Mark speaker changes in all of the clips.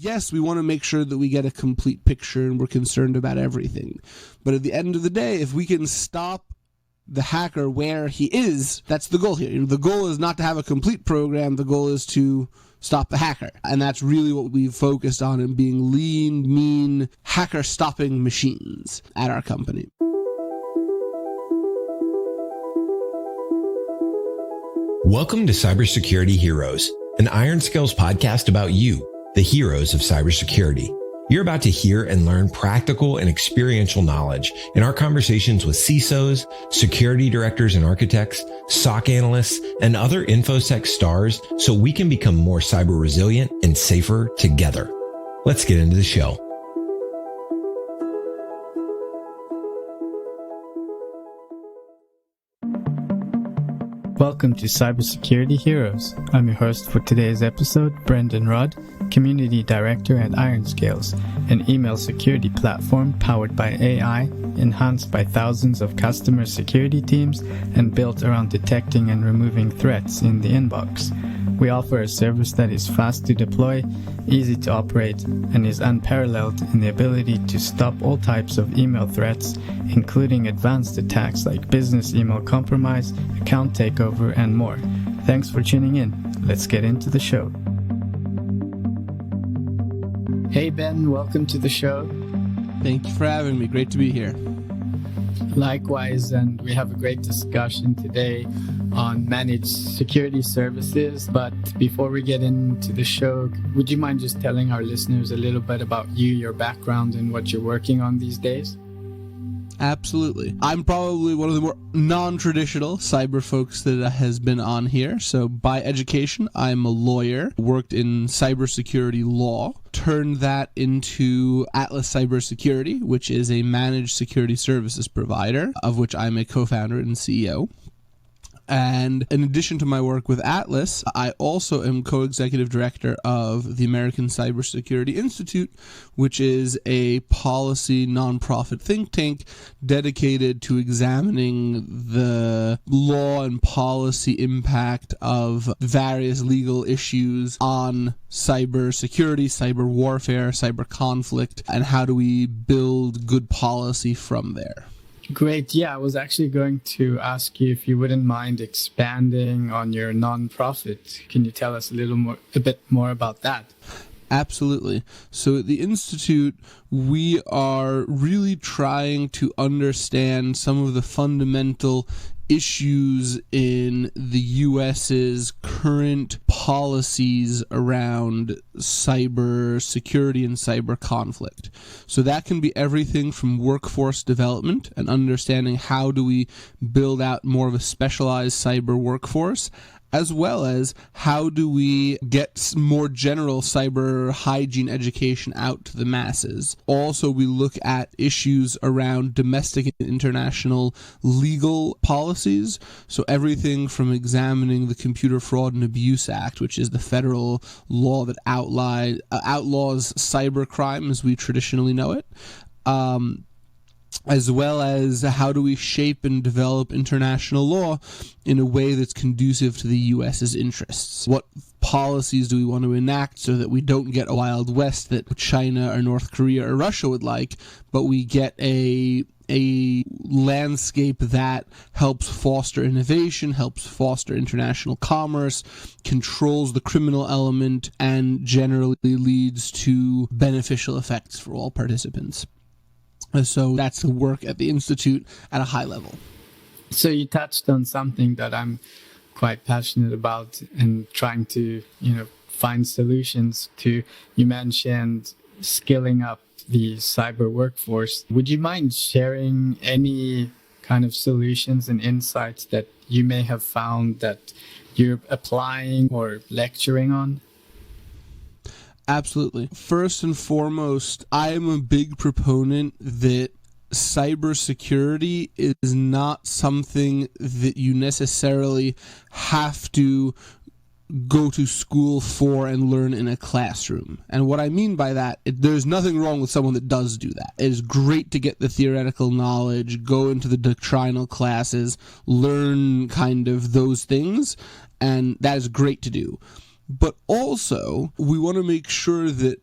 Speaker 1: yes, we want to make sure that we get a complete picture and we're concerned about everything. But at the end of the day, if we can stop the hacker where he is, that's the goal here. The goal is not to have a complete program. The goal is to stop the hacker. And that's really what we've focused on in being lean, mean, hacker-stopping machines at our company.
Speaker 2: Welcome to Cybersecurity Heroes, an Iron Scales podcast about you, the heroes of cybersecurity. You're about to hear and learn practical and experiential knowledge in our conversations with CISOs, security directors and architects, SOC analysts, and other InfoSec stars so we can become more cyber resilient and safer together. Let's get into the show.
Speaker 3: Welcome to Cybersecurity Heroes. I'm your host for today's episode, Brendan Rudd, Community Director at IronScales, an email security platform powered by AI, enhanced by thousands of customer security teams, and built around detecting and removing threats in the inbox. We offer a service that is fast to deploy, easy to operate, and is unparalleled in the ability to stop all types of email threats, including advanced attacks like business email compromise, account takeover, and more. Thanks for tuning in. Let's get into the show. Hey Ben, welcome to the show.
Speaker 1: Thank you for having me. Great to be here.
Speaker 3: Likewise, and we have a great discussion today on managed security services. But before we get into the show, would you mind just telling our listeners a little bit about you, your background, and what you're working on these days?
Speaker 1: Absolutely. I'm probably one of the more non-traditional cyber folks that has been on here. So by education, I'm a lawyer, worked in cybersecurity law, turned that into Atlas Cybersecurity, which is a managed security services provider, of which I'm a co-founder and CEO. And in addition to my work with Atlas, I also am co-executive director of the American Cybersecurity Institute, which is a policy nonprofit think tank dedicated to examining the law and policy impact of various legal issues on cybersecurity, cyber warfare, cyber conflict, and how do we build good policy from there.
Speaker 3: Great. Yeah, I was actually going to ask you if you wouldn't mind expanding on your nonprofit. Can you tell us a bit more about that?
Speaker 1: Absolutely. So at the Institute, we are really trying to understand some of the fundamental issues in the U.S.'s current policies around cyber security and cyber conflict. So that can be everything from workforce development and understanding how do we build out more of a specialized cyber workforce, as well as how do we get more general cyber hygiene education out to the masses. Also, we look at issues around domestic and international legal policies, so everything from examining the Computer Fraud and Abuse Act, which is the federal law that outlaws cybercrime as we traditionally know it, as well as how do we shape and develop international law in a way that's conducive to the U.S.'s interests. What policies do we want to enact so that we don't get a Wild West that China or North Korea or Russia would like, but we get a landscape that helps foster innovation, helps foster international commerce, controls the criminal element, and generally leads to beneficial effects for all participants. So that's the work at the Institute at a high level.
Speaker 3: So you touched on something that I'm quite passionate about and trying to, find solutions to. You mentioned skilling up the cyber workforce. Would you mind sharing any kind of solutions and insights that you may have found that you're applying or lecturing on?
Speaker 1: Absolutely. First and foremost, I am a big proponent that cybersecurity is not something that you necessarily have to go to school for and learn in a classroom. And what I mean by that, there's nothing wrong with someone that does do that. It is great to get the theoretical knowledge, go into the doctrinal classes, learn kind of those things, and that is great to do. But also, we want to make sure that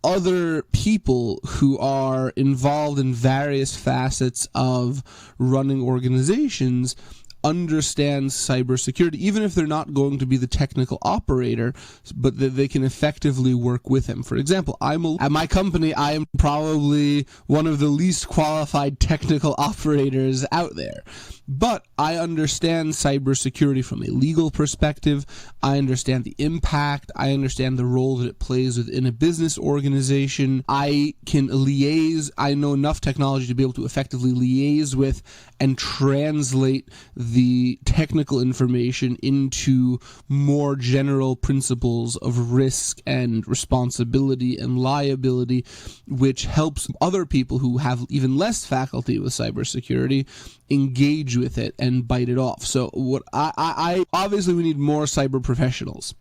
Speaker 1: other people who are involved in various facets of running organizations understand cybersecurity, even if they're not going to be the technical operator, but that they can effectively work with him. For example, at my company, I am probably one of the least qualified technical operators out there. But I understand cybersecurity from a legal perspective. I understand the impact. I understand the role that it plays within a business organization. I can liaise. I know enough technology to be able to effectively liaise with and translate the technical information into more general principles of risk and responsibility and liability, which helps other people who have even less faculty with cybersecurity engage with it and bite it off. So what I obviously we need more cyber professionals,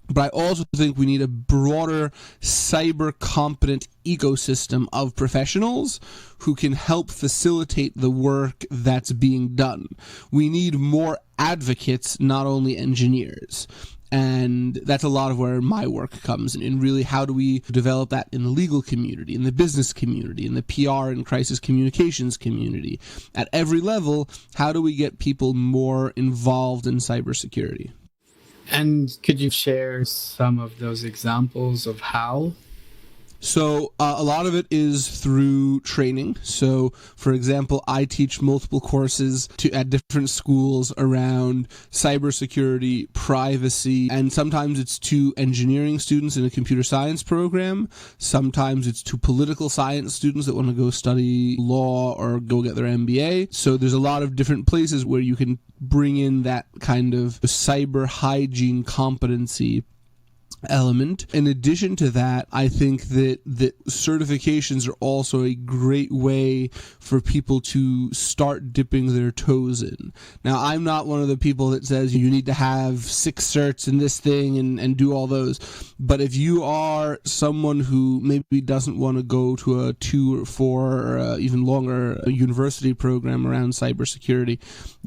Speaker 1: but I also think we need a broader cyber competent ecosystem of professionals who can help facilitate the work that's being done. We need more advocates, not only engineers. And that's a lot of where my work comes in. And really, how do we develop that in the legal community, in the business community, in the PR and crisis communications community? At every level, how do we get people more involved in cybersecurity?
Speaker 3: And could you share some of those examples of how?
Speaker 1: So a lot of it is through training. So, for example, I teach multiple courses at different schools around cybersecurity, privacy, and sometimes it's to engineering students in a computer science program. Sometimes it's to political science students that want to go study law or go get their MBA. So there's a lot of different places where you can bring in that kind of cyber hygiene competency element. In addition to that, I think that certifications are also a great way for people to start dipping their toes in. Now, I'm not one of the people that says you need to have 6 certs in this thing and do all those. But if you are someone who maybe doesn't want to go to a 2 or 4 or even longer university program around cybersecurity,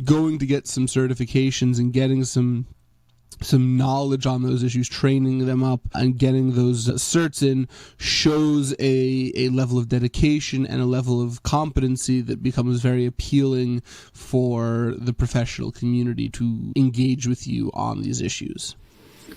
Speaker 1: going to get some certifications and getting some knowledge on those issues, training them up and getting those certs in shows a level of dedication and a level of competency that becomes very appealing for the professional community to engage with you on these issues.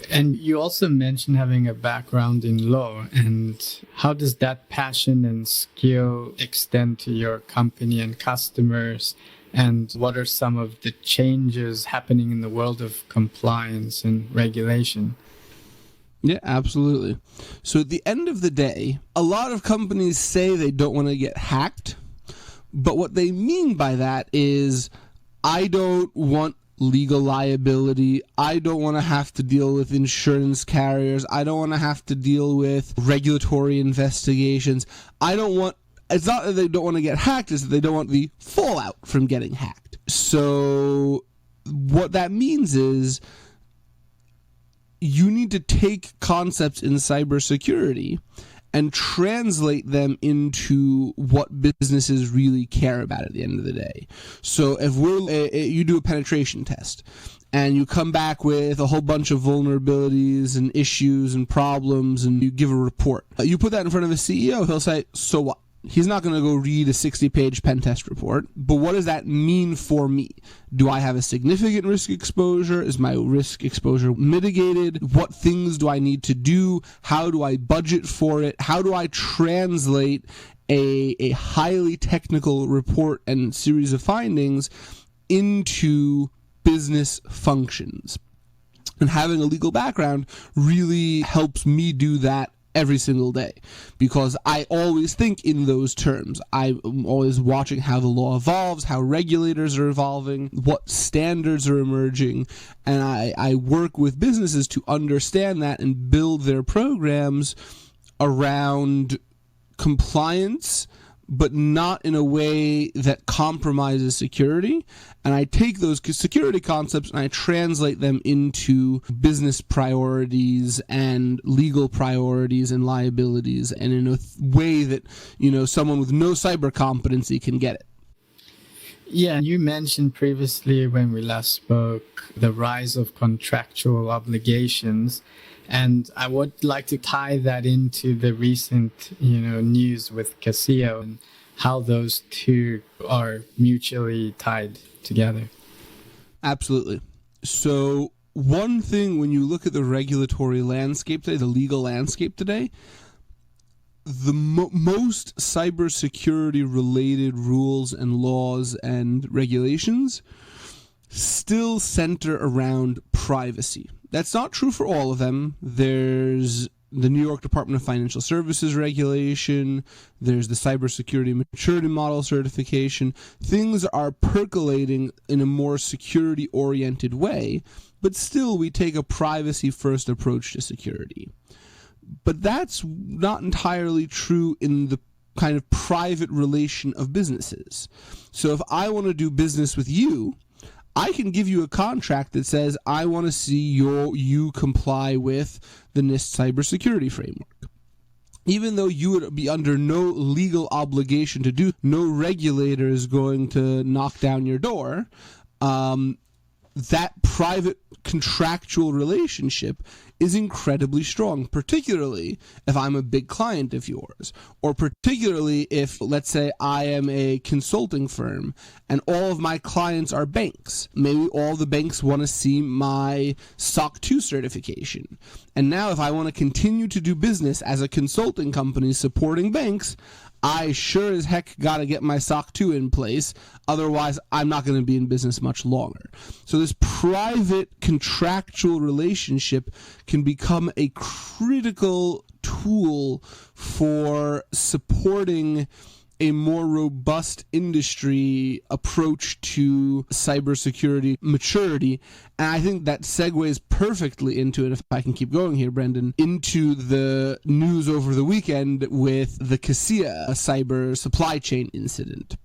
Speaker 3: And you also mentioned having a background in law, and how does that passion and skill extend to your company and customers? And what are some of the changes happening in the world of compliance and regulation?
Speaker 1: Yeah, absolutely. So at the end of the day, a lot of companies say they don't want to get hacked, but what they mean by that is, I don't want legal liability. I don't want to have to deal with insurance carriers. I don't want to have to deal with regulatory investigations. It's not that they don't want to get hacked, it's that they don't want the fallout from getting hacked. So what that means is you need to take concepts in cybersecurity and translate them into what businesses really care about at the end of the day. So if you do a penetration test and you come back with a whole bunch of vulnerabilities and issues and problems and you give a report, you put that in front of the CEO, he'll say, so what? He's not going to go read a 60-page pen test report, but what does that mean for me? Do I have a significant risk exposure? Is my risk exposure mitigated? What things do I need to do? How do I budget for it? How do I translate a highly technical report and series of findings into business functions? And having a legal background really helps me do that every single day, because I always think in those terms. I'm always watching how the law evolves, how regulators are evolving, what standards are emerging, and I work with businesses to understand that and build their programs around compliance, but not in a way that compromises security. And I take those security concepts and I translate them into business priorities and legal priorities and liabilities, and in a way that, someone with no cyber competency can get it.
Speaker 3: Yeah, you mentioned previously when we last spoke the rise of contractual obligations. And I would like to tie that into the recent, news with Casio and how those two are mutually tied together.
Speaker 1: Absolutely. So one thing when you look at the regulatory landscape today, the legal landscape today, the most cybersecurity related rules and laws and regulations still center around privacy. That's not true for all of them. There's the New York Department of Financial Services regulation. There's the Cybersecurity Maturity Model certification. Things are percolating in a more security-oriented way, but still we take a privacy-first approach to security. But that's not entirely true in the kind of private relation of businesses. So if I want to do business with you, I can give you a contract that says I want to see you comply with the NIST cybersecurity framework. Even though you would be under no legal obligation to do, no regulator is going to knock down your door, that private contractual relationship is incredibly strong, particularly if I'm a big client of yours, or particularly if, let's say, I am a consulting firm and all of my clients are banks. Maybe all the banks want to see my SOC 2 certification. And now if I want to continue to do business as a consulting company supporting banks, I sure as heck got to get my SOC 2 in place. Otherwise, I'm not going to be in business much longer. So this private contractual relationship can become a critical tool for supporting a more robust industry approach to cybersecurity maturity. And I think that segues perfectly into it, if I can keep going here, Brendan, into the news over the weekend with the Casio cyber supply chain incident.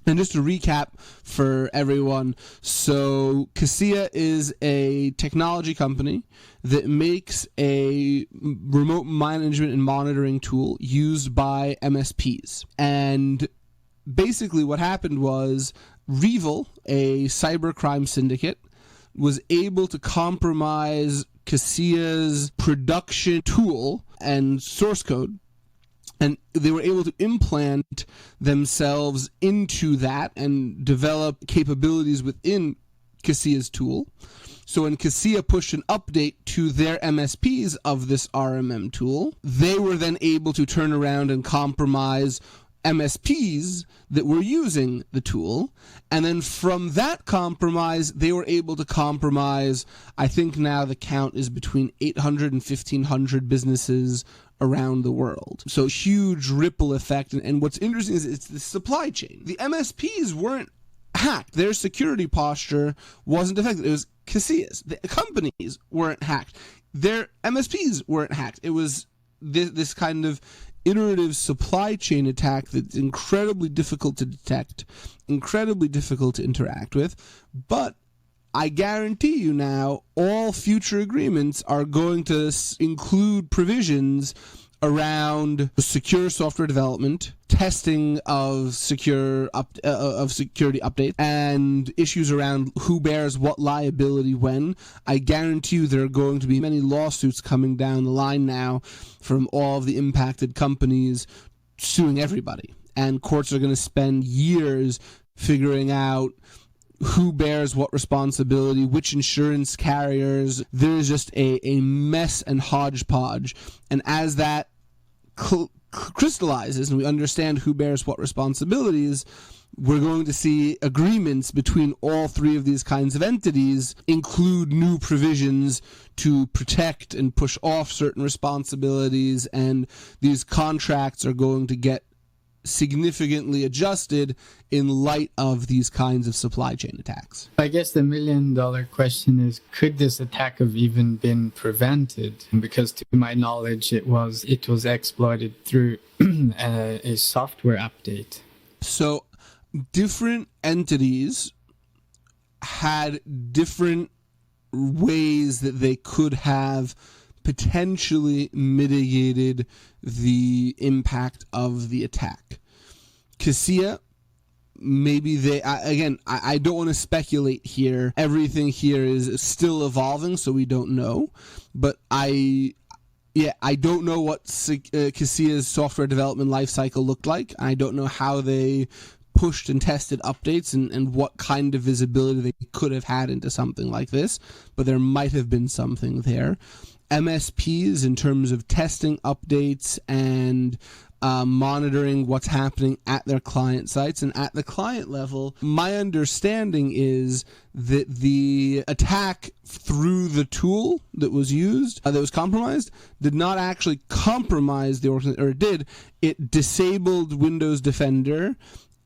Speaker 1: And just to recap for everyone, so Casio is a technology company that makes a remote management and monitoring tool used by MSPs. And basically what happened was REvil, a cybercrime syndicate, was able to compromise Casio's production tool and source code, and they were able to implant themselves into that and develop capabilities within Casio's tool. So when Casio pushed an update to their MSPs of this RMM tool, they were then able to turn around and compromise MSPs that were using the tool. And then from that compromise, they were able to compromise, I think now the count is between 800 and 1,500 businesses around the world. So huge ripple effect. And what's interesting is it's the supply chain. The MSPs weren't hacked. Their security posture wasn't affected. It was Casio's. The companies weren't hacked. Their MSPs weren't hacked. It was this kind of iterative supply chain attack that's incredibly difficult to detect, incredibly difficult to interact with, but I guarantee you now all future agreements are going to include provisions around secure software development, testing of security updates, and issues around who bears what liability when. I guarantee you there are going to be many lawsuits coming down the line now from all of the impacted companies suing everybody. And courts are going to spend years figuring out who bears what responsibility, which insurance carriers. There's just a mess and hodgepodge. And as that crystallizes and we understand who bears what responsibilities, we're going to see agreements between all three of these kinds of entities include new provisions to protect and push off certain responsibilities, and these contracts are going to get significantly adjusted in light of these kinds of supply chain attacks.
Speaker 3: I guess the $1,000,000 question is, could this attack have even been prevented? Because to my knowledge, it was exploited through a software update.
Speaker 1: So different entities had different ways that they could have potentially mitigated the impact of the attack. Casio maybe I don't want to speculate here. Everything here is still evolving, so we don't know. But I don't know what Kaseya's software development lifecycle looked like. I don't know how they pushed and tested updates and what kind of visibility they could have had into something like this, but there might have been something there. MSPs, in terms of testing updates and monitoring what's happening at their client sites and at the client level, my understanding is that the attack through the tool that was used, that was compromised, did not actually compromise the organization, or it did. It disabled Windows Defender,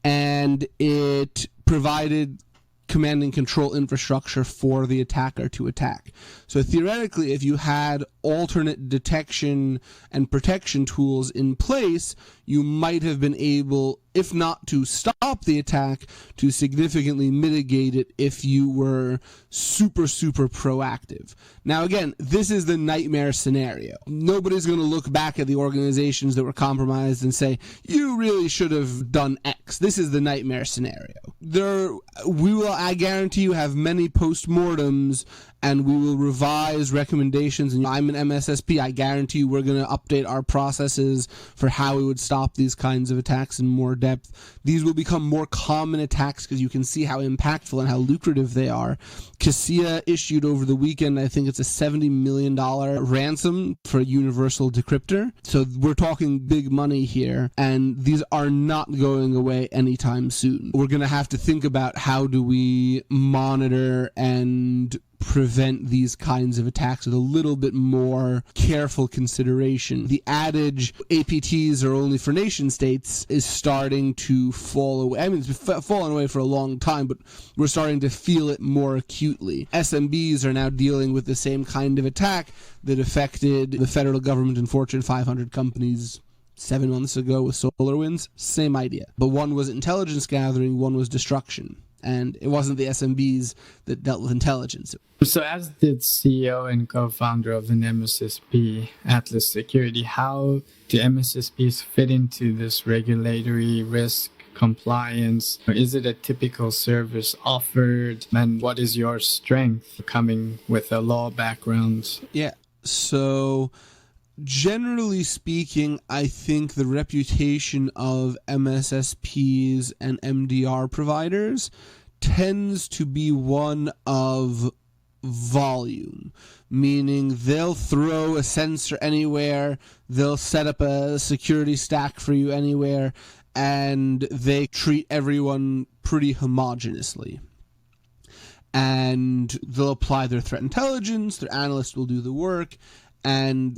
Speaker 1: and it provided command and control infrastructure for the attacker to attack. So theoretically, if you had alternate detection and protection tools in place, you might have been able, if not to stop the attack, to significantly mitigate it if you were super, super proactive. Now, again, this is the nightmare scenario. Nobody's going to look back at the organizations that were compromised and say, you really should have done X. This is the nightmare scenario. We will, I guarantee you, have many postmortems, and we will revise recommendations. And I'm an MSSP. I guarantee you we're going to update our processes for how we would stop these kinds of attacks in more depth. These will become more common attacks because you can see how impactful and how lucrative they are. Kaseya issued over the weekend, I think it's a $70 million ransom for a universal decryptor. So we're talking big money here, and these are not going away anytime soon. We're going to have to think about how do we monitor and prevent these kinds of attacks with a little bit more careful consideration. The adage, APTs are only for nation states, is starting to fall away. I mean, it's fallen away for a long time, but we're starting to feel it more acutely. SMBs are now dealing with the same kind of attack that affected the federal government and Fortune 500 companies 7 months ago with SolarWinds. Same idea. But one was intelligence gathering, one was destruction. And it wasn't the SMBs that dealt with intelligence.
Speaker 3: So as the CEO and co-founder of an MSSP, Atlas Security, how do MSSPs fit into this regulatory risk compliance? Is it a typical service offered? And what is your strength coming with a law background?
Speaker 1: Yeah, so generally speaking, I think the reputation of MSSPs and MDR providers tends to be one of volume, meaning they'll throw a sensor anywhere, they'll set up a security stack for you anywhere, and they treat everyone pretty homogenously. And they'll apply their threat intelligence, their analysts will do the work, and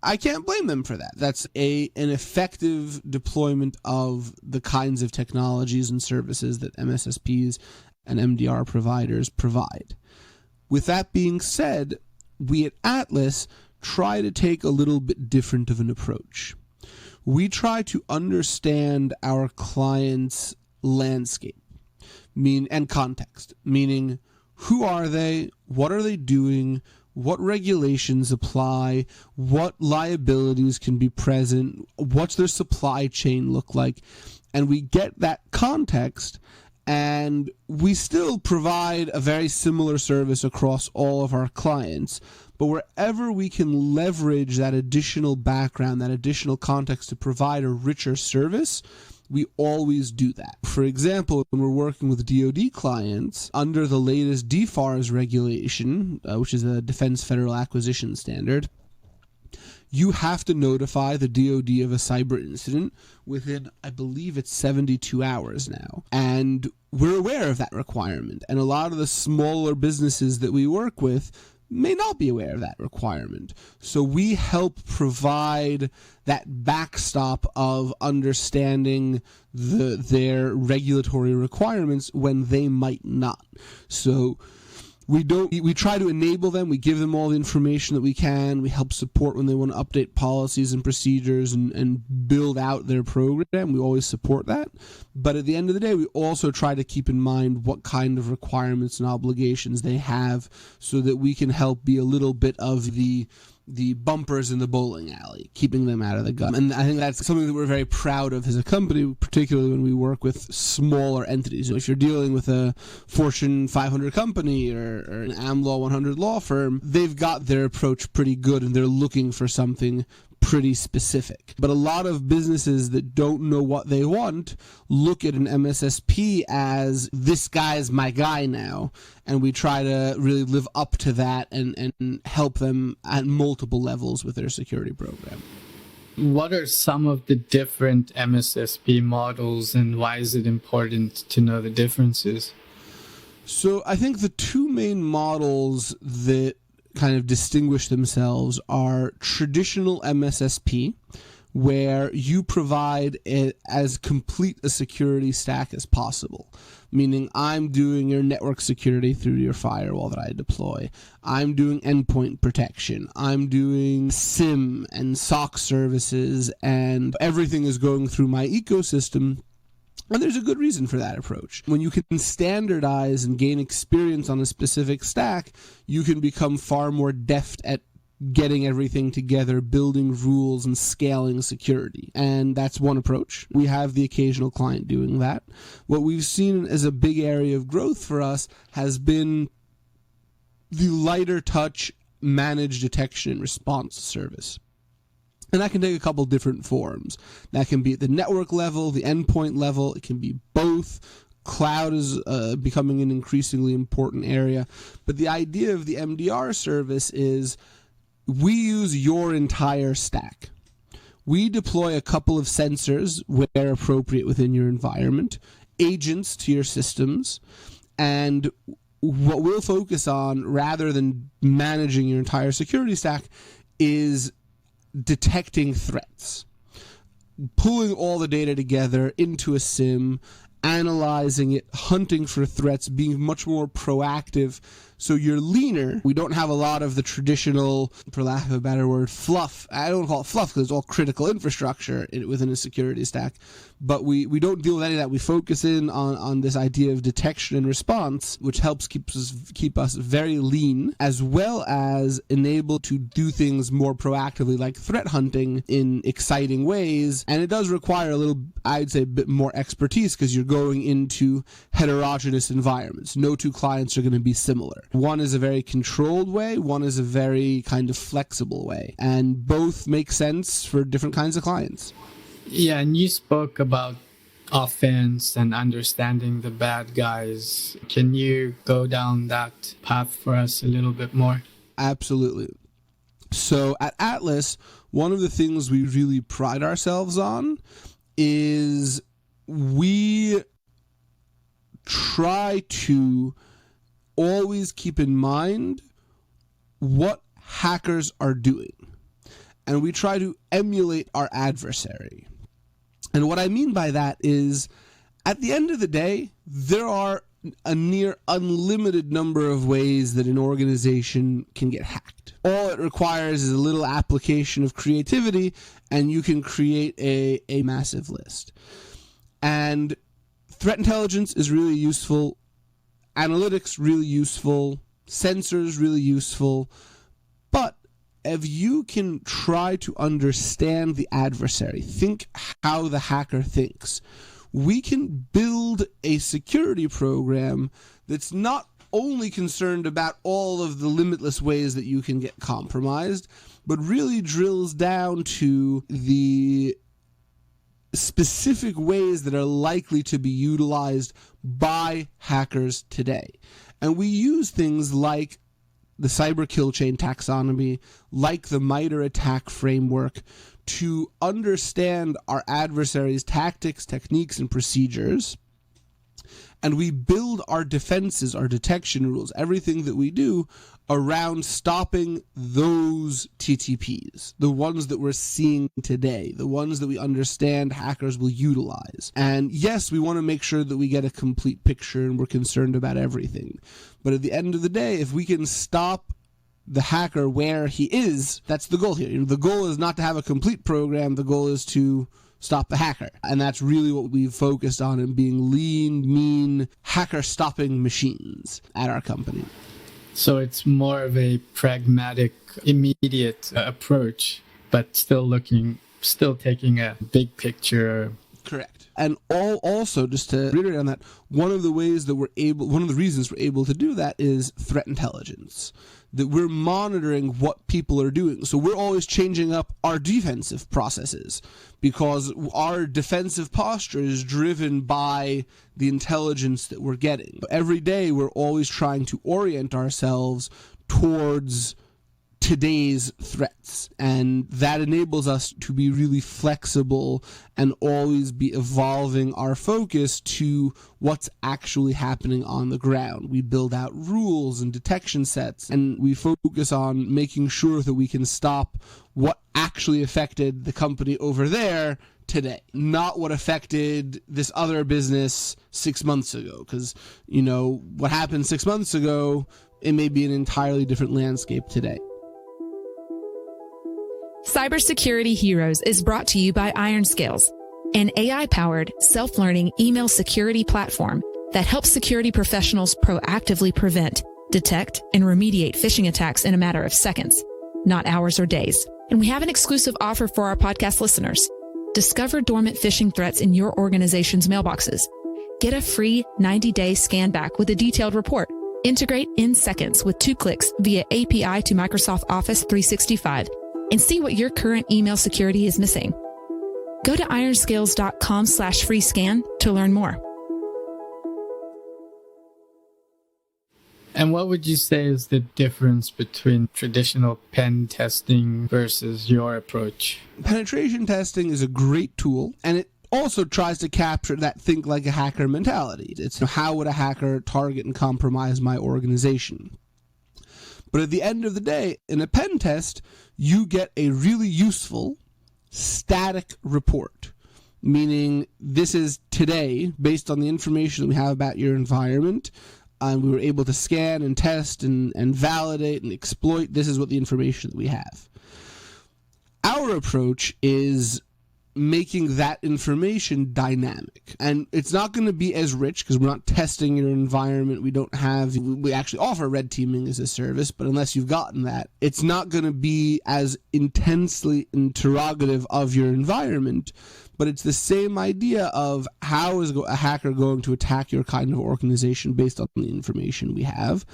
Speaker 1: I can't blame them for that. That's an effective deployment of the kinds of technologies and services that MSSPs and MDR providers provide. With that being said, we at Atlas try to take a little bit different of an approach. We try to understand our clients' landscape and context, meaning who are they, what are they doing, what regulations apply, what liabilities can be present, what's their supply chain look like, and we get that context, and we still provide a very similar service across all of our clients, but wherever we can leverage that additional background, that additional context to provide a richer service, we always do that. For example, when we're working with DoD clients, under the latest DFARS regulation, which is a Defense Federal Acquisition Standard, you have to notify the DoD of a cyber incident within, I believe it's 72 hours now. And we're aware of that requirement. And a lot of the smaller businesses that we work with may not be aware of that requirement. So we help provide that backstop of understanding their regulatory requirements when they might not. So we try to enable them. We give them all the information that we can. We help support when they want to update policies and procedures and build out their program. We always support that. But at the end of the day, we also try to keep in mind what kind of requirements and obligations they have so that we can help be a little bit of the the bumpers in the bowling alley, keeping them out of the gun. And I think that's something that we're very proud of as a company, particularly when we work with smaller entities. If you're dealing with a Fortune 500 company or an AmLaw 100 law firm, they've got their approach pretty good and they're looking for something pretty specific. But a lot of businesses that don't know what they want look at an MSSP as, this guy's my guy now, and we try to really live up to that and help them at multiple levels with their security program.
Speaker 3: What are some of the different MSSP models, and why is it important to know the differences?
Speaker 1: So I think the two main models that kind of distinguish themselves are traditional MSSP, where you provide as complete a security stack as possible. Meaning I'm doing your network security through your firewall that I deploy. I'm doing endpoint protection. I'm doing SIM and SOC services, and everything is going through my ecosystem. And there's a good reason for that approach. When you can standardize and gain experience on a specific stack, you can become far more deft at getting everything together, building rules, and scaling security. And that's one approach. We have the occasional client doing that. What we've seen as a big area of growth for us has been the lighter touch managed detection and response service. And that can take a couple different forms. That can be at the network level, the endpoint level. It can be both. Cloud is becoming an increasingly important area. But the idea of the MDR service is we use your entire stack. We deploy a couple of sensors where appropriate within your environment, agents to your systems, and what we'll focus on rather than managing your entire security stack is detecting threats, pulling all the data together into a SIM, analyzing it, hunting for threats, being much more proactive. So you're leaner. We don't have a lot of the traditional, for lack of a better word, fluff. I don't call it fluff because it's all critical infrastructure within a security stack. But we don't deal with any of that. We focus in on this idea of detection and response, which helps keep us very lean, as well as enable to do things more proactively, like threat hunting in exciting ways. And it does require a little, I'd say, a bit more expertise because you're going into heterogeneous environments. No two clients are going to be similar. One is a very controlled way, one is a very kind of flexible way, and both make sense for different kinds of clients.
Speaker 3: Yeah, and you spoke about offense and understanding the bad guys. Can you go down that path for us a little bit more?
Speaker 1: Absolutely. So at Atlas, one of the things we really pride ourselves on is we try to always keep in mind what hackers are doing. And we try to emulate our adversary. And what I mean by that is, at the end of the day, there are a near unlimited number of ways that an organization can get hacked. All it requires is a little application of creativity, and you can create a massive list. And threat intelligence is really useful. Analytics, really useful. Sensors, really useful. But if you can try to understand the adversary, think how the hacker thinks, we can build a security program that's not only concerned about all of the limitless ways that you can get compromised, but really drills down to the specific ways that are likely to be utilized by hackers today. And we use things like the cyber kill chain taxonomy, like the MITRE attack framework, to understand our adversaries' tactics, techniques, and procedures. And we build our defenses, our detection rules, everything that we do around stopping those TTPs, the ones that we're seeing today, the ones that we understand hackers will utilize. And yes, we want to make sure that we get a complete picture and we're concerned about everything. But at the end of the day, if we can stop the hacker where he is, that's the goal here. The goal is not to have a complete program. The goal is to stop the hacker. And that's really what we've focused on, in being lean, mean, hacker-stopping machines at our company.
Speaker 3: So it's more of a pragmatic, immediate approach, but still taking a big picture.
Speaker 1: Correct. And also, just to reiterate on that, one of the reasons we're able to do that is threat intelligence. That we're monitoring what people are doing. So we're always changing up our defensive processes because our defensive posture is driven by the intelligence that we're getting. Every day we're always trying to orient ourselves towards today's threats, and that enables us to be really flexible and always be evolving our focus to what's actually happening on the ground. We build out rules and detection sets, and we focus on making sure that we can stop what actually affected the company over there today, not what affected this other business 6 months ago, because what happened 6 months ago, it may be an entirely different landscape today.
Speaker 4: Cybersecurity Heroes is brought to you by IronScales, an AI-powered, self-learning email security platform that helps security professionals proactively prevent, detect, and remediate phishing attacks in a matter of seconds, not hours or days. And we have an exclusive offer for our podcast listeners. Discover dormant phishing threats in your organization's mailboxes. Get a free 90-day scan back with a detailed report. Integrate in seconds with 2 clicks via API to Microsoft Office 365. And see what your current email security is missing. Go to ironscales.com/free scan to learn more.
Speaker 3: And what would you say is the difference between traditional pen testing versus your approach?
Speaker 1: Penetration testing is a great tool, and it also tries to capture that think like a hacker mentality. It's how would a hacker target and compromise my organization? But at the end of the day, in a pen test, you get a really useful static report, meaning this is today, based on the information we have about your environment, and we were able to scan and test and validate and exploit. This is what the information that we have. Our approach is making that information dynamic, and it's not going to be as rich because we're not testing your environment. We actually offer red teaming as a service, but unless you've gotten that, it's not going to be as intensely interrogative of your environment. But it's the same idea of how is a hacker going to attack your kind of organization based on the information we have,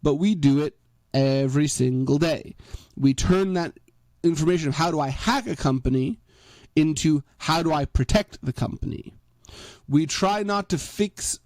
Speaker 1: but we do it every single day. We turn that information of how do I hack a company into how do I protect the company. We try not to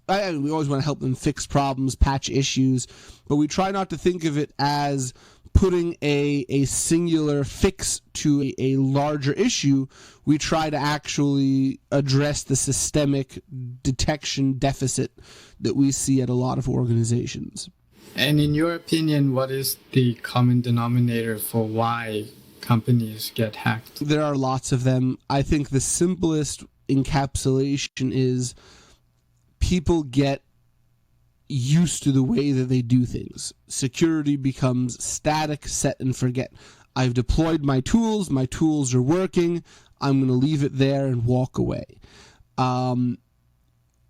Speaker 1: we always want to help them fix problems, patch issues, but we try not to think of it as putting a singular fix to a larger issue. We try to actually address the systemic detection deficit that we see at a lot of organizations.
Speaker 3: And in your opinion, what is the common denominator for why companies get hacked?
Speaker 1: There are lots of them. I think the simplest encapsulation is people get used to the way that they do things. Security becomes static, set and forget. I've deployed my tools are working, I'm going to leave it there and walk away.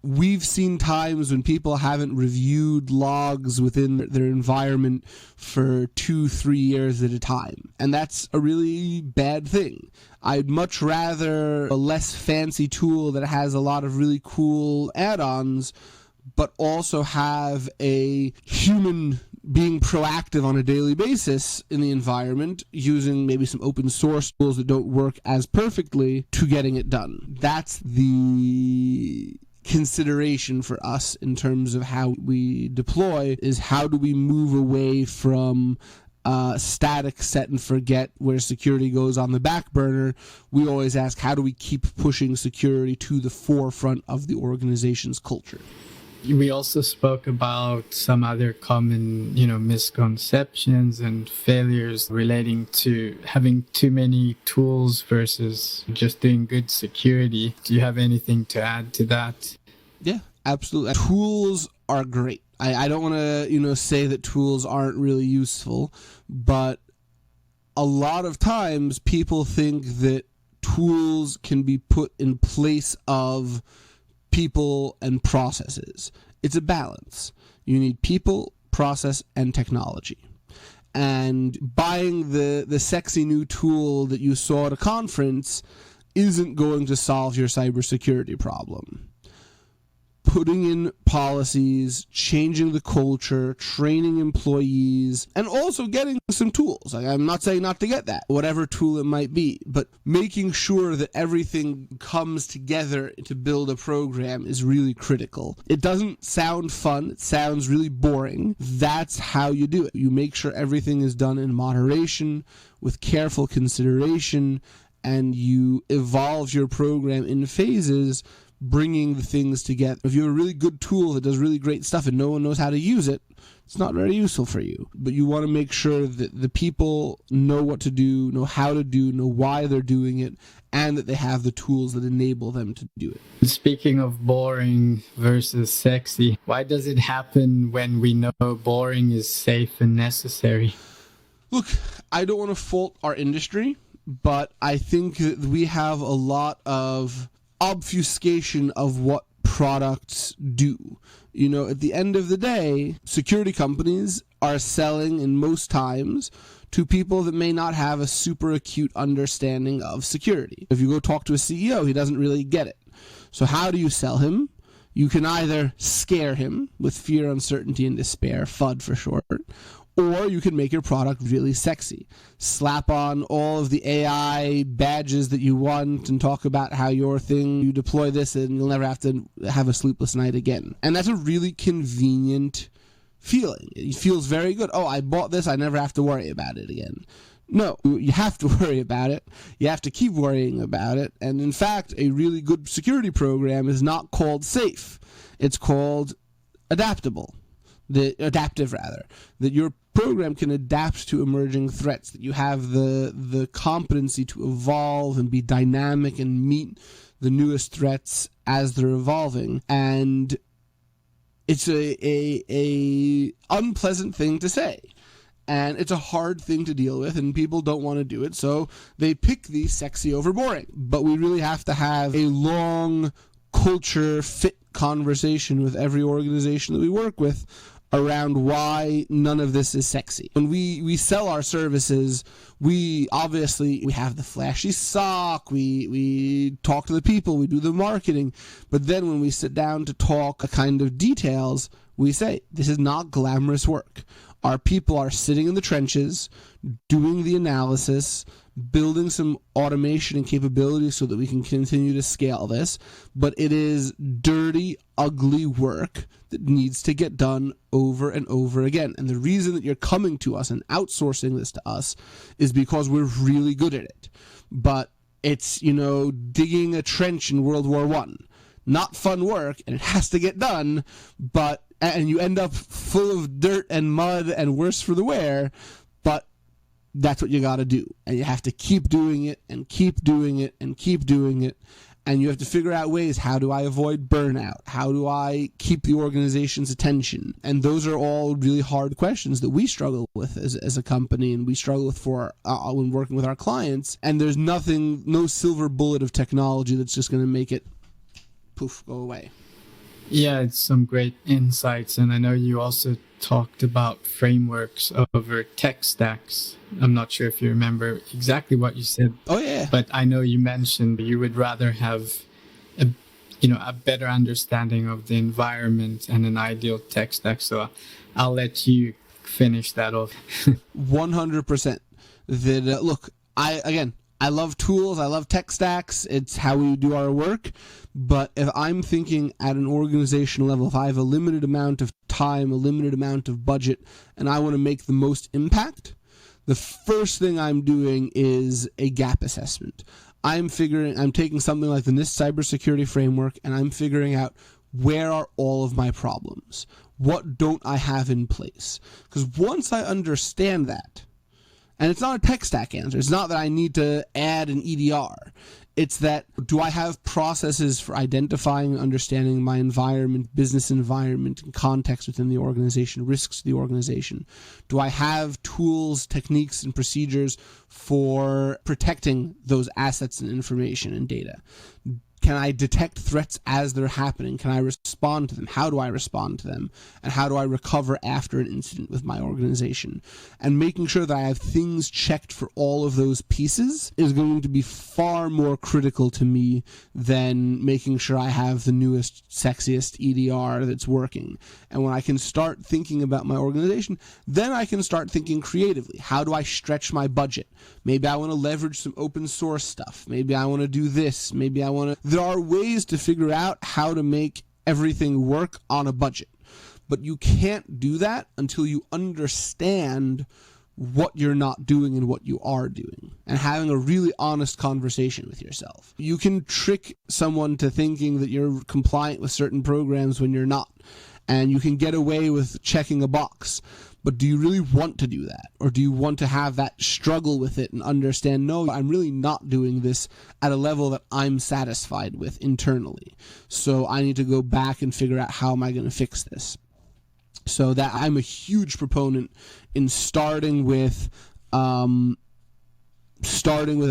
Speaker 1: We've seen times when people haven't reviewed logs within their environment for 2-3 years at a time, and that's a really bad thing. I'd much rather a less fancy tool that has a lot of really cool add-ons, but also have a human being proactive on a daily basis in the environment, using maybe some open source tools that don't work as perfectly to getting it done. That's the consideration for us in terms of how we deploy, is how do we move away from static set and forget where security goes on the back burner. We always ask, how do we keep pushing security to the forefront of the organization's culture?
Speaker 3: We also spoke about some other common, misconceptions and failures relating to having too many tools versus just doing good security. Do you have anything to add to that?
Speaker 1: Yeah, absolutely. Tools are great. I don't want to, say that tools aren't really useful, but a lot of times people think that tools can be put in place of people and processes. It's a balance. You need people, process, and technology. And buying the sexy new tool that you saw at a conference isn't going to solve your cybersecurity problem. Putting in policies, changing the culture, training employees, and also getting some tools. I'm not saying not to get that, whatever tool it might be, but making sure that everything comes together to build a program is really critical. It doesn't sound fun. It sounds really boring. That's how you do it. You make sure everything is done in moderation, with careful consideration, and you evolve your program in phases, bringing the things together. If you have a really good tool that does really great stuff and no one knows how to use it, it's not very useful for you. But you want to make sure that the people know what to do, know how to do, know why they're doing it, and that they have the tools that enable them to do it.
Speaker 3: Speaking of boring versus sexy, why does it happen when we know boring is safe and necessary?
Speaker 1: Look, I don't want to fault our industry, but I think that we have a lot of obfuscation of what products do. You know, at the end of the day, security companies are selling, in most times, to people that may not have a super acute understanding of security. If you go talk to a CEO, he doesn't really get it. So how do you sell him? You can either scare him with fear, uncertainty, and despair, FUD for short, or you can make your product really sexy. Slap on all of the AI badges that you want and talk about how your thing, you deploy this and you'll never have to have a sleepless night again. And that's a really convenient feeling. It feels very good. Oh, I bought this, I never have to worry about it again. No, you have to worry about it. You have to keep worrying about it. And in fact, a really good security program is not called safe. It's called adaptive, that your program can adapt to emerging threats, that you have the competency to evolve and be dynamic and meet the newest threats as they're evolving. And it's a unpleasant thing to say. And it's a hard thing to deal with, and people don't want to do it, so they pick the sexy over boring. But we really have to have a long culture fit conversation with every organization that we work with around why none of this is sexy. When we sell our services, we have the flashy sock, we talk to the people, we do the marketing, but then when we sit down to talk a kind of details, we say, this is not glamorous work. Our people are sitting in the trenches, doing the analysis, building some automation and capabilities so that we can continue to scale this, but it is dirty, ugly work that needs to get done over and over again. And the reason that you're coming to us and outsourcing this to us is because we're really good at it. But it's, digging a trench in World War I. Not fun work, and it has to get done, and you end up full of dirt and mud and worse for the wear, but that's what you got to do. And you have to keep doing it and keep doing it and keep doing it. And you have to figure out ways, how do I avoid burnout? How do I keep the organization's attention? And those are all really hard questions that we struggle with as a company, and we struggle with when working with our clients. And there's no silver bullet of technology that's just going to make it poof, go away.
Speaker 3: Yeah, it's some great insights. And I know you also talked about frameworks over tech stacks. I'm not sure if you remember exactly what you said.
Speaker 1: Oh, yeah.
Speaker 3: But I know you mentioned you would rather have a better understanding of the environment and an ideal tech stack. So I'll let you finish that off.
Speaker 1: 100%. Look, I love tools. I love tech stacks. It's how we do our work. But if I'm thinking at an organizational level, if I have a limited amount of time, a limited amount of budget, and I want to make the most impact, the first thing I'm doing is a gap assessment. I'm taking something like the NIST cybersecurity framework, and I'm figuring out, where are all of my problems? What don't I have in place? Because once I understand that, and it's not a tech stack answer. It's not that I need to add an EDR. It's that, do I have processes for identifying and understanding my environment, business environment, and context within the organization, risks to the organization? Do I have tools, techniques, and procedures for protecting those assets and information and data? Can I detect threats as they're happening? Can I respond to them? How do I respond to them? And how do I recover after an incident with my organization? And making sure that I have things checked for all of those pieces is going to be far more critical to me than making sure I have the newest, sexiest EDR that's working. And when I can start thinking about my organization, then I can start thinking creatively. How do I stretch my budget? Maybe I want to leverage some open source stuff. Maybe I want to do this. Maybe I want to... There are ways to figure out how to make everything work on a budget. But you can't do that until you understand what you're not doing and what you are doing, and having a really honest conversation with yourself. You can trick someone to thinking that you're compliant with certain programs when you're not, and you can get away with checking a box. But do you really want to do that? Or do you want to have that struggle with it and understand, no, I'm really not doing this at a level that I'm satisfied with internally. So I need to go back and figure out how am I going to fix this. So that I'm a huge proponent in starting with a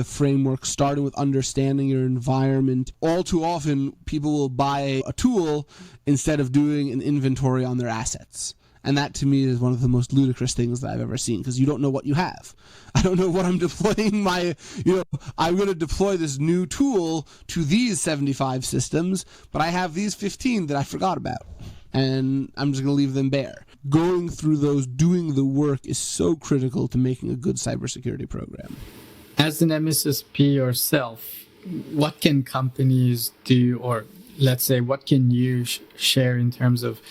Speaker 1: framework, starting with understanding your environment. All too often, people will buy a tool instead of doing an inventory on their assets. And that, to me, is one of the most ludicrous things that I've ever seen, because you don't know what you have. I don't know what I'm deploying I'm going to deploy this new tool to these 75 systems, but I have these 15 that I forgot about, and I'm just going to leave them bare. Going through those, doing the work is so critical to making a good cybersecurity program.
Speaker 3: As an MSSP yourself, what can companies do, or let's say, what can you share in terms of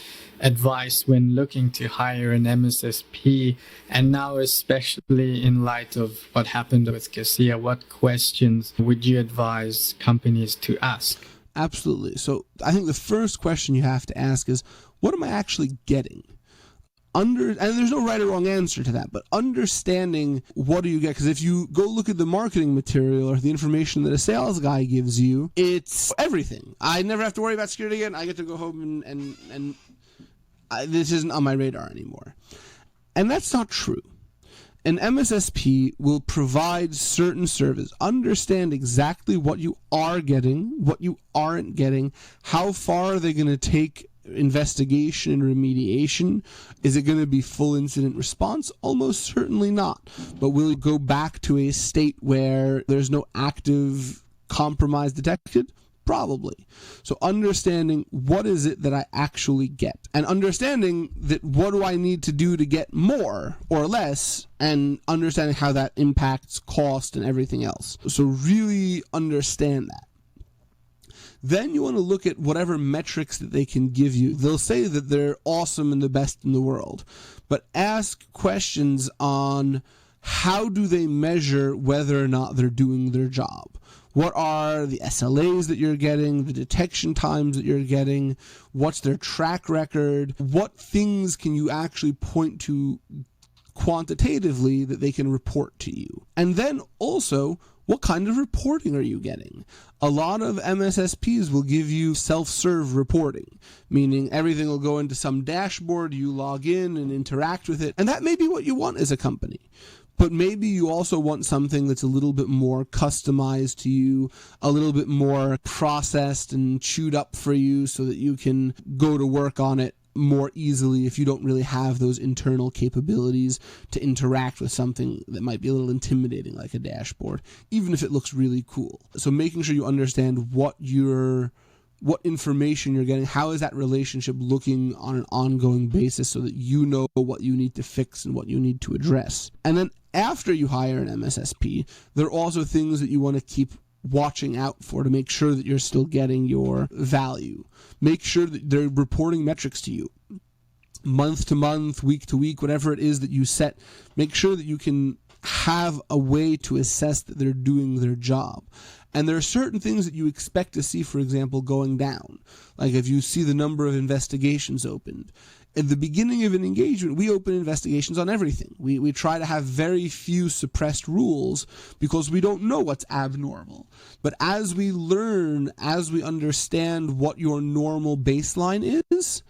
Speaker 3: advice when looking to hire an MSSP, and now especially in light of what happened with Cassia, what questions would you advise companies to ask?
Speaker 1: Absolutely. So I think the first question you have to ask is, what am I actually getting? And there's no right or wrong answer to that, but understanding what do you get, because if you go look at the marketing material or the information that a sales guy gives you, it's everything. I never have to worry about security again. I get to go home and this isn't on my radar anymore. And that's not true. An MSSP will provide certain service, understand exactly what you are getting, what you aren't getting, how far are they going to take investigation and remediation. Is it going to be full incident response? Almost certainly not. But will it go back to a state where there's no active compromise detected? Probably. So understanding what is it that I actually get, and understanding that what do I need to do to get more or less, and understanding how that impacts cost and everything else. So really understand that. Then you want to look at whatever metrics that they can give you. They'll say that they're awesome and the best in the world, but ask questions on how do they measure whether or not they're doing their job. What are the SLAs that you're getting, the detection times that you're getting, what's their track record, what things can you actually point to quantitatively that they can report to you? And then also, what kind of reporting are you getting? A lot of MSSPs will give you self-serve reporting, meaning everything will go into some dashboard, you log in and interact with it, and that may be what you want as a company. But maybe you also want something that's a little bit more customized to you, a little bit more processed and chewed up for you so that you can go to work on it more easily if you don't really have those internal capabilities to interact with something that might be a little intimidating like a dashboard, even if it looks really cool. So making sure you understand what information you're getting, how is that relationship looking on an ongoing basis so that you know what you need to fix and what you need to address. And then after you hire an MSSP, there are also things that you want to keep watching out for to make sure that you're still getting your value. Make sure that they're reporting metrics to you month to month, week to week, whatever it is that you set. Make sure that you can have a way to assess that they're doing their job. And there are certain things that you expect to see, for example, going down. Like if you see the number of investigations opened. At the beginning of an engagement, we open investigations on everything. We try to have very few suppressed rules because we don't know what's abnormal. But as we learn, as we understand what your normal baseline is,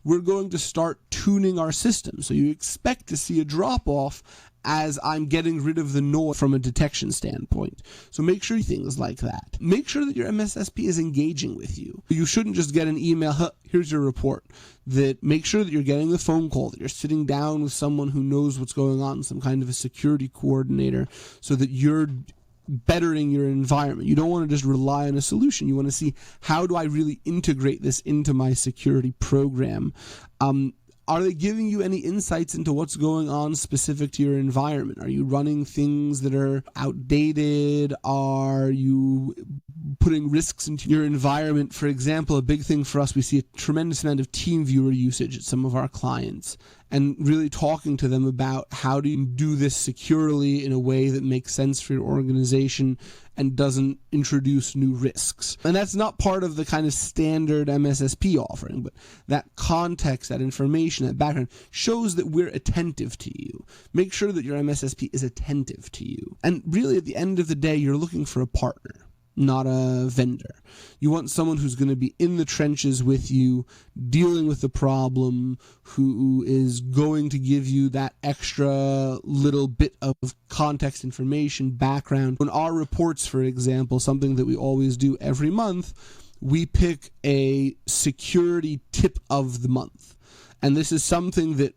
Speaker 1: we're going to start tuning our system. So you expect to see a drop-off as I'm getting rid of the noise from a detection standpoint. So make sure things like that. Make sure that your MSSP is engaging with you. You shouldn't just get an email, here's your report. That make sure that you're getting the phone call, that you're sitting down with someone who knows what's going on, some kind of a security coordinator, so that you're bettering your environment. You don't want to just rely on a solution. You want to see, how do I really integrate this into my security program? Are they giving you any insights into what's going on specific to your environment? Are you running things that are outdated? Are you putting risks into your environment? For example, a big thing for us, we see a tremendous amount of TeamViewer usage at some of our clients, and really talking to them about how do you do this securely in a way that makes sense for your organization and doesn't introduce new risks. And that's not part of the kind of standard MSSP offering, but that context, that information, that background shows that we're attentive to you. Make sure that your MSSP is attentive to you. And really, at the end of the day, you're looking for a partner, not a vendor. You want someone who's going to be in the trenches with you, dealing with the problem, who is going to give you that extra little bit of context, information, background. In our reports, for example, something that we always do every month, we pick a security tip of the month. And this is something that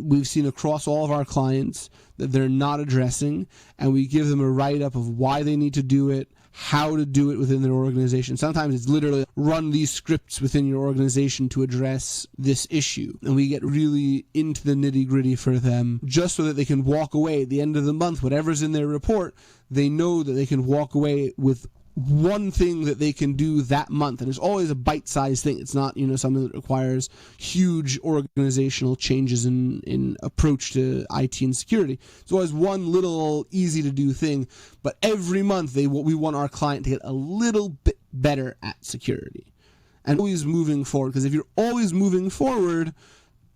Speaker 1: we've seen across all of our clients that they're not addressing, and we give them a write-up of why they need to do it, how to do it within their organization. Sometimes it's literally run these scripts within your organization to address this issue. And we get really into the nitty-gritty for them just so that they can walk away at the end of the month. Whatever's in their report, they know that they can walk away with one thing that they can do that month. And it's always a bite-sized thing. It's not, something that requires huge organizational changes in approach to IT and security. It's always one little easy-to-do thing. But every month, we want our client to get a little bit better at security. And always moving forward. Because if you're always moving forward,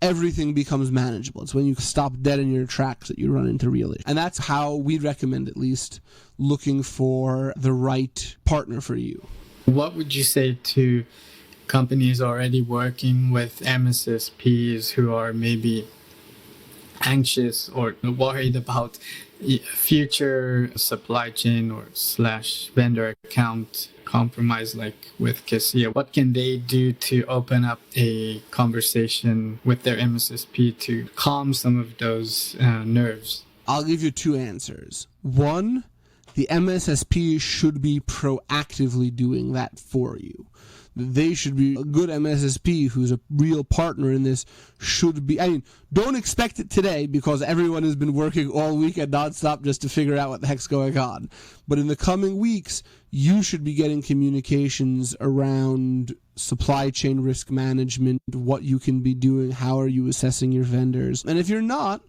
Speaker 1: everything becomes manageable. It's when you stop dead in your tracks that you run into real issues. And that's how we recommend, at least, looking for the right partner for you.
Speaker 3: What would you say to companies already working with MSSPs who are maybe anxious or worried about future supply chain or / vendor account compromise like with Cassia? What can they do to open up a conversation with their MSSP to calm some of those nerves?
Speaker 1: I'll give you two answers. One, the MSSP should be proactively doing that for you. They should be a good MSSP who's a real partner in this should be, don't expect it today because everyone has been working all week and nonstop just to figure out what the heck's going on. But in the coming weeks, you should be getting communications around supply chain risk management, what you can be doing, how are you assessing your vendors. And if you're not,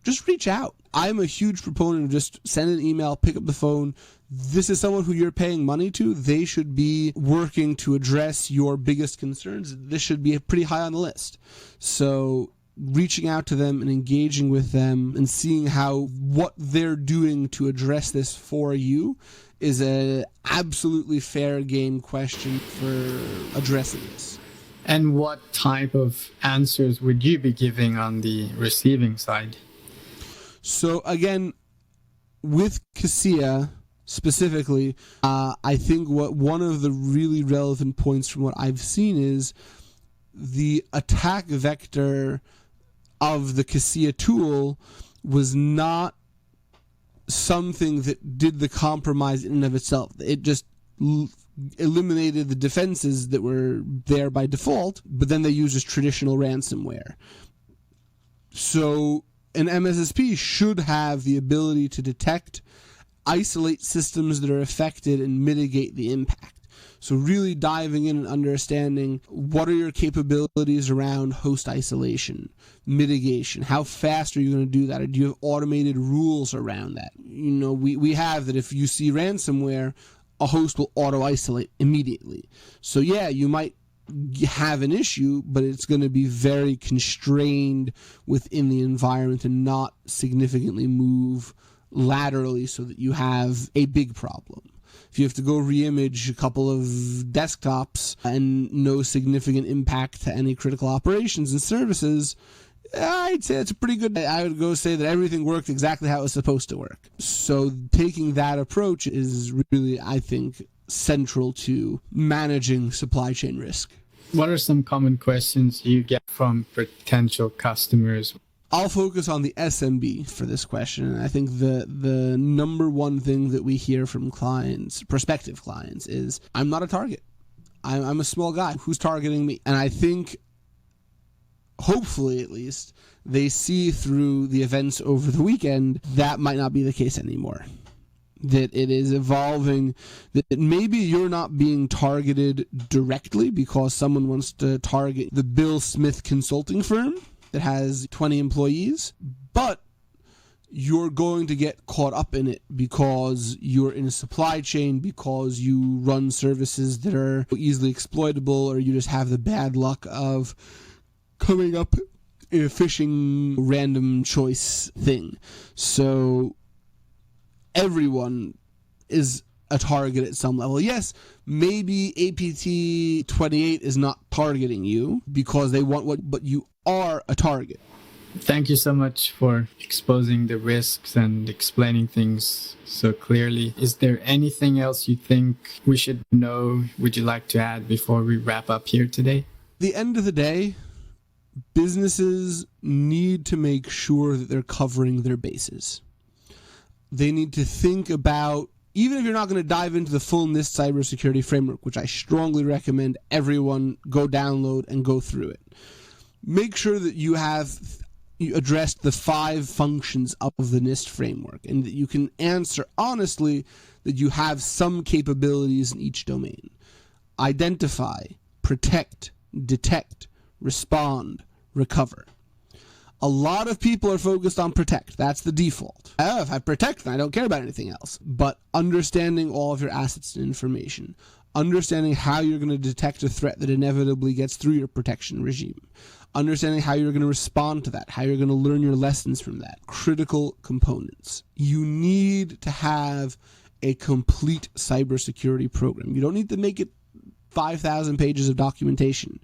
Speaker 1: just reach out. I'm a huge proponent of just send an email, pick up the phone. This is someone who you're paying money to. They should be working to address your biggest concerns. This should be pretty high on the list. So reaching out to them and engaging with them and seeing what they're doing to address this for you is an absolutely fair game question for addressing this.
Speaker 3: And what type of answers would you be giving on the receiving side?
Speaker 1: So again, with Cassia specifically, I think one of the really relevant points from what I've seen is the attack vector of the Cassia tool was not something that did the compromise in and of itself. It just eliminated the defenses that were there by default, but then they used as traditional ransomware. So an MSSP should have the ability to detect, isolate systems that are affected, and mitigate the impact. So really diving in and understanding what are your capabilities around host isolation, mitigation, how fast are you going to do that, or do you have automated rules around that? We have that if you see ransomware, a host will auto-isolate immediately. So yeah, you might have an issue, but it's going to be very constrained within the environment and not significantly move laterally so that you have a big problem. If you have to go reimage a couple of desktops and no significant impact to any critical operations and services, I'd say it's a pretty good. I would go say that everything worked exactly how it was supposed to work. So taking that approach is really, I think, central to managing supply chain risk.
Speaker 3: What are some common questions you get from potential customers?
Speaker 1: I'll focus on the SMB for this question. I think the number one thing that we hear from clients, prospective clients, is, I'm not a target. I'm a small guy. Who's targeting me? And I think, hopefully at least, they see through the events over the weekend that might not be the case anymore. That it is evolving, that maybe you're not being targeted directly because someone wants to target the Bill Smith consulting firm that has 20 employees, but you're going to get caught up in it because you're in a supply chain, because you run services that are easily exploitable, or you just have the bad luck of coming up in a phishing random choice thing. So everyone is a target at some level. Yes, maybe APT 28 is not targeting you because they want what, but you are a target.
Speaker 3: Thank you so much for exposing the risks and explaining things so clearly. Is there anything else you think we should know, would you like to add before we wrap up here today?
Speaker 1: At the end of the day, businesses need to make sure that they're covering their bases. They need to think about, even if you're not going to dive into the full NIST cybersecurity framework, which I strongly recommend everyone go download and go through it, make sure that you addressed the 5 functions of the NIST framework and that you can answer honestly that you have some capabilities in each domain. Identify, protect, detect, respond, recover. A lot of people are focused on protect. That's the default. If I protect, then I don't care about anything else. But understanding all of your assets and information, understanding how you're going to detect a threat that inevitably gets through your protection regime, understanding how you're going to respond to that, how you're going to learn your lessons from that. Critical components. You need to have a complete cybersecurity program. You don't need to make it 5,000 pages of documentation,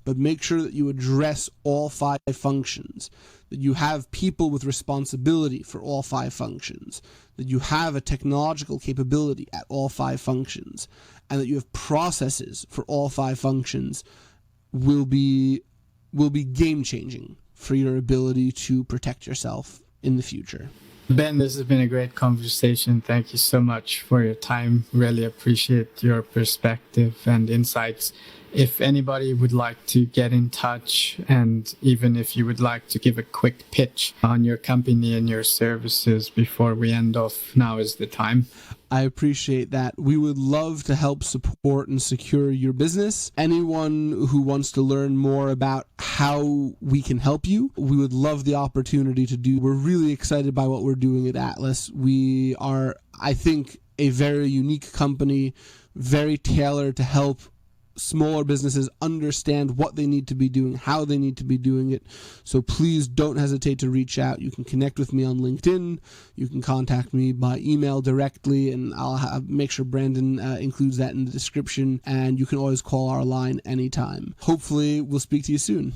Speaker 1: but make sure that you address all 5 functions, that you have people with responsibility for all 5 functions, that you have a technological capability at all 5 functions, and that you have processes for all 5 functions will be game-changing for your ability to protect yourself in the future.
Speaker 3: Ben, this has been a great conversation. Thank you so much for your time. Really appreciate your perspective and insights. If anybody would like to get in touch, and even if you would like to give a quick pitch on your company and your services before we end off, now is the time.
Speaker 1: I appreciate that. We would love to help support and secure your business. Anyone who wants to learn more about how we can help you, we would love the opportunity to do. We're really excited by what we're doing at Atlas. We are, I think, a very unique company, very tailored to help smaller businesses understand what they need to be doing, how they need to be doing it. So please don't hesitate to reach out. You can connect with me on LinkedIn. You can contact me by email directly, and I'll make sure Brandon includes that in the description. And you can always call our line anytime. Hopefully, we'll speak to you soon.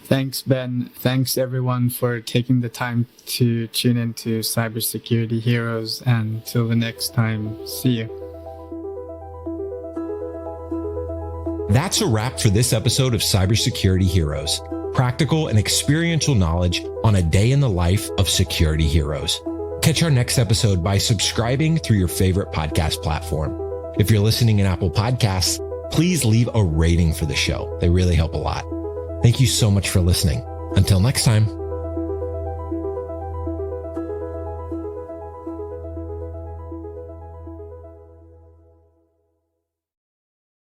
Speaker 3: Thanks, Ben. Thanks, everyone, for taking the time to tune into Cybersecurity Heroes. And till the next time, see you.
Speaker 2: That's a wrap for this episode of Cybersecurity Heroes. Practical and experiential knowledge on a day in the life of security heroes. Catch our next episode by subscribing through your favorite podcast platform. If you're listening in Apple Podcasts, please leave a rating for the show. They really help a lot. Thank you so much for listening. Until next time.